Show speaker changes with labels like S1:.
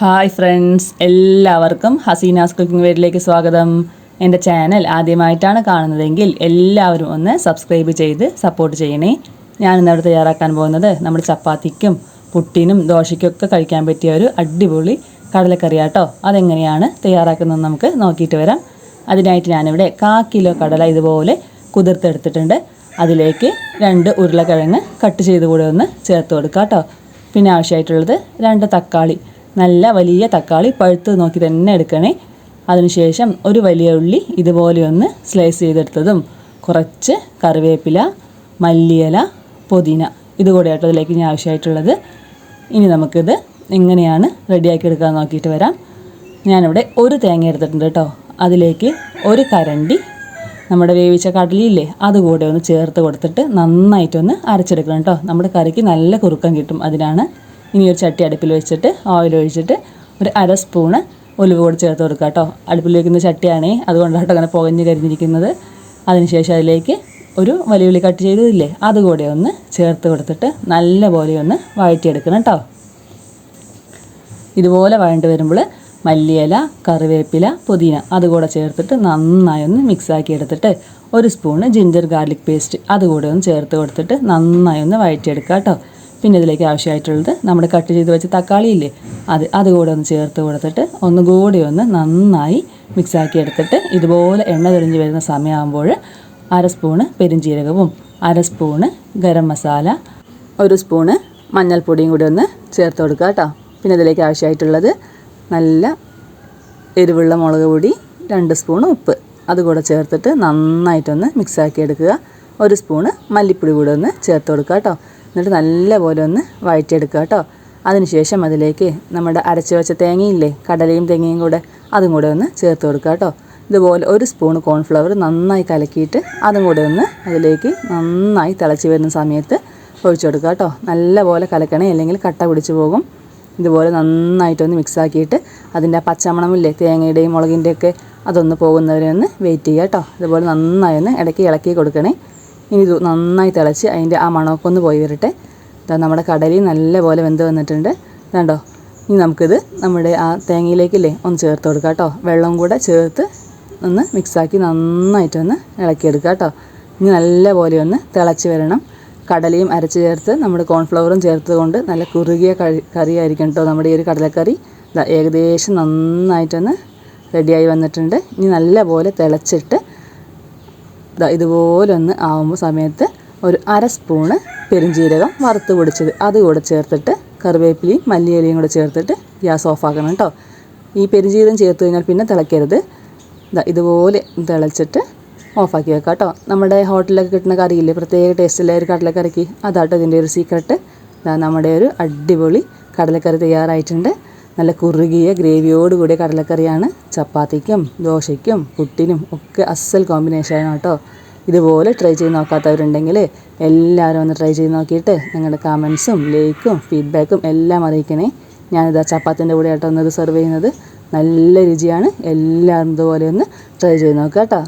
S1: Hi friends, എല്ലാവർക്കും Hasina's cooking വേഡിലേക്ക് സ്വാഗതം. എൻ്റെ ചാനൽ ആദ്യമായിട്ടാണ് കാണുന്നതെങ്കിൽ എല്ലാവരും ഒന്ന് സബ്സ്ക്രൈബ് ചെയ്ത് സപ്പോർട്ട് ചെയ്യണേ. ഞാനിന്നിവിടെ തയ്യാറാക്കാൻ പോകുന്നത് നമ്മുടെ ചപ്പാത്തിക്കും പുട്ടിനും ദോശയ്ക്കൊക്കെ കഴിക്കാൻ പറ്റിയ ഒരു അടിപൊളി കടലക്കറിയാട്ടോ. അതെങ്ങനെയാണ് തയ്യാറാക്കുന്നത് നമുക്ക് നോക്കിയിട്ട് വരാം. അതിനായിട്ട് ഞാനിവിടെ 1/4 കിലോ കടല ഇതുപോലെ കുതിർത്തെടുത്തിട്ടുണ്ട്. അതിലേക്ക് 2 ഉരുളക്കിഴങ്ങ് കട്ട് ചെയ്ത് കൂടെ ഒന്ന് ചേർത്ത് കൊടുക്കാം കേട്ടോ. പിന്നെ ആവശ്യമായിട്ടുള്ളത് 2 തക്കാളി, നല്ല വലിയ തക്കാളി പഴുത്ത് നോക്കി തന്നെ എടുക്കണേ. അതിനുശേഷം ഒരു വലിയ ഉള്ളി ഇതുപോലെ ഒന്ന് സ്ലൈസ് ചെയ്തെടുത്തതും, കുറച്ച് കറിവേപ്പില, മല്ലിയില, പുതിന ഇതുകൂടെ ആയിട്ട് അതിലേക്ക് ഇനി ആവശ്യമായിട്ടുള്ളത്. ഇനി നമുക്കിത് എങ്ങനെയാണ് റെഡിയാക്കി എടുക്കാൻ നോക്കിയിട്ട് വരാം. ഞാനിവിടെ ഒരു തേങ്ങ എടുത്തിട്ടുണ്ട് കേട്ടോ. അതിലേക്ക് ഒരു കരണ്ടി നമ്മുടെ വേവിച്ച കടലയില്ലേ അതുകൂടെ ഒന്ന് ചേർത്ത് കൊടുത്തിട്ട് നന്നായിട്ടൊന്ന് അരച്ചെടുക്കണം കേട്ടോ. നമ്മുടെ കറിക്ക് നല്ല കുറുക്കം കിട്ടും. അതിനാണ്. ഇനി ഒരു ചട്ടി അടുപ്പിൽ വെച്ചിട്ട് ഓയിൽ ഒഴിച്ചിട്ട് ഒരു 1/2 സ്പൂണ് ഒലിവ് കൂടി ചേർത്ത് കൊടുക്കുക കേട്ടോ. അടുപ്പിൽ വയ്ക്കുന്ന ചട്ടിയാണേ, അതുകൊണ്ടാട്ടോ അങ്ങനെ പുകഞ്ഞ് കരിഞ്ഞിരിക്കുന്നത്. അതിനുശേഷം അതിലേക്ക് ഒരു വലിയ ഉള്ളി കട്ട് ചെയ്തതില്ലേ അതുകൂടെ ഒന്ന് ചേർത്ത് കൊടുത്തിട്ട് നല്ലപോലെ ഒന്ന് വഴറ്റിയെടുക്കണം കേട്ടോ. ഇതുപോലെ വഴണ്ട് വരുമ്പോൾ മല്ലിയില, കറിവേപ്പില, പുതിന അതുകൂടെ ചേർത്തിട്ട് നന്നായി ഒന്ന് മിക്സാക്കി എടുത്തിട്ട് 1 സ്പൂണ് ജിഞ്ചർ ഗാർലിക് പേസ്റ്റ് അതുകൂടെ ഒന്ന് ചേർത്ത് കൊടുത്തിട്ട് നന്നായി ഒന്ന് വഴറ്റിയെടുക്കുക കേട്ടോ. പിന്നെ ഇതിലേക്ക് ആവശ്യമായിട്ടുള്ളത് നമ്മുടെ കട്ട് ചെയ്ത് വെച്ച തക്കാളി ഇല്ലേ അതുകൂടെ ഒന്ന് ചേർത്ത് കൊടുത്തിട്ട് ഒന്നുകൂടി ഒന്ന് നന്നായി മിക്സാക്കി എടുത്തിട്ട് ഇതുപോലെ എണ്ണ തെളിഞ്ഞ് വരുന്ന സമയമാകുമ്പോൾ 1/2 സ്പൂണ് പെരിഞ്ജീരകവും 1/2 സ്പൂണ് ഗരം മസാല, 1 സ്പൂണ് മഞ്ഞൾപ്പൊടിയും കൂടി ഒന്ന് ചേർത്ത് കൊടുക്കുക കേട്ടോ. പിന്നെ ഇതിലേക്ക് ആവശ്യമായിട്ടുള്ളത് നല്ല എരിവുള്ള മുളക് പൊടി, 2 സ്പൂണ് ഉപ്പ് അതുകൂടെ ചേർത്തിട്ട് നന്നായിട്ടൊന്ന് മിക്സാക്കി എടുക്കുക. 1 സ്പൂണ് മല്ലിപ്പൊടി കൂടെ ഒന്ന് ചേർത്ത് കൊടുക്കുക കേട്ടോ. എന്നിട്ട് നല്ലപോലെ ഒന്ന് വഴറ്റിയെടുക്കുക കേട്ടോ. അതിനുശേഷം അതിലേക്ക് നമ്മുടെ അരച്ച് വെച്ച തേങ്ങയില്ലേ, കടലയും തേങ്ങയും കൂടെ അതും കൂടെ ഒന്ന് ചേർത്ത് കൊടുക്കുക കേട്ടോ. ഇതുപോലെ 1 സ്പൂണ് കോൺഫ്ലവർ നന്നായി കലക്കിയിട്ട് അതും കൂടെ ഒന്ന് അതിലേക്ക് നന്നായി തിളച്ച് വരുന്ന സമയത്ത് ഒഴിച്ചു കൊടുക്കുക കേട്ടോ. നല്ലപോലെ കലക്കണേ, അല്ലെങ്കിൽ കട്ട പിടിച്ച് പോകും. ഇതുപോലെ നന്നായിട്ടൊന്ന് മിക്സാക്കിയിട്ട് അതിൻ്റെ ആ പച്ചമണമില്ലേ തേങ്ങയുടെയും മുളകിൻ്റെയൊക്കെ അതൊന്ന് പോകുന്നവരെ ഒന്ന് വെയിറ്റ് ചെയ്യുക കേട്ടോ. ഇതുപോലെ നന്നായി ഒന്ന് ഇടയ്ക്ക് ഇളക്കി കൊടുക്കണേ. ഇനി ഇത് നന്നായി തിളച്ച് അതിൻ്റെ ആ മണമൊക്കെ ഒന്ന് പോയി വരട്ടെ. നമ്മുടെ കടലയും നല്ലപോലെ വെന്ത് വന്നിട്ടുണ്ട് കണ്ടോ. ഇനി നമുക്കിത് നമ്മുടെ ആ തേങ്ങയിലേക്കില്ലേ ഒന്ന് ചേർത്ത് കൊടുക്കാം കേട്ടോ. വെള്ളം കൂടെ ചേർത്ത് ഒന്ന് മിക്സാക്കി നന്നായിട്ടൊന്ന് ഇളക്കിയെടുക്കുക കേട്ടോ. ഇനി നല്ലപോലെ ഒന്ന് തിളച്ച് വരണം. കടലയും അരച്ച് ചേർത്ത് നമ്മുടെ കോൺഫ്ലവറും ചേർത്ത് കൊണ്ട് നല്ല കുറുകിയ കറിയായിരിക്കും കേട്ടോ നമ്മുടെ ഈ ഒരു കടലക്കറി. ഏകദേശം നന്നായിട്ടൊന്ന് റെഡിയായി വന്നിട്ടുണ്ട്. ഇനി നല്ലപോലെ തിളച്ചിട്ട് ഇതുപോലെ ഒന്ന് ആവുമ്പോൾ സമയത്ത് ഒരു 1/2 സ്പൂണ് പെരിഞ്ജീരകം വറുത്ത് പൊടിച്ചത് അതുകൂടെ ചേർത്തിട്ട് കറിവേപ്പിലയും മല്ലിയിലയും കൂടെ ചേർത്തിട്ട് ഗ്യാസ് ഓഫാക്കണം കേട്ടോ. ഈ പെരിഞ്ജീരകം ചേർത്ത് കഴിഞ്ഞാൽ പിന്നെ തിളയ്ക്കരുത്. ഇതുപോലെ തിളച്ചിട്ട് ഓഫാക്കി വെക്കാം കേട്ടോ. നമ്മുടെ ഹോട്ടലിലൊക്കെ കിട്ടുന്ന കറിയില്ലേ, പ്രത്യേക ടേസ്റ്റുള്ള ഒരു കടലക്കറിക്ക്, അതാട്ടോ ഇതിൻ്റെ ഒരു സീക്രട്ട്. നമ്മുടെ ഒരു അടിപൊളി കടലക്കറി തയ്യാറായിട്ടുണ്ട്. നല്ല കുറുകിയ ഗ്രേവിയോട് കൂടിയ കടലക്കറിയാണ്. ചപ്പാത്തിക്കും ദോശയ്ക്കും പുട്ടിനും ഒക്കെ അസൽ കോമ്പിനേഷനാണ് കേട്ടോ. ഇതുപോലെ ട്രൈ ചെയ്ത് നോക്കാത്തവരുണ്ടെങ്കിൽ എല്ലാവരും ഒന്ന് ട്രൈ ചെയ്ത് നോക്കിയിട്ട് നിങ്ങളുടെ കമൻസും ലൈക്കും ഫീഡ്ബാക്കും എല്ലാം അറിയിക്കണേ. ഞാനിതാ ചപ്പാത്തിൻ്റെ കൂടെ ആട്ടോ ഒന്നത് സെർവ് ചെയ്യുന്നത്. നല്ല രുചിയാണ്. എല്ലാവരും ഇതുപോലെ ഒന്ന് ട്രൈ ചെയ്ത് നോക്കാം കേട്ടോ.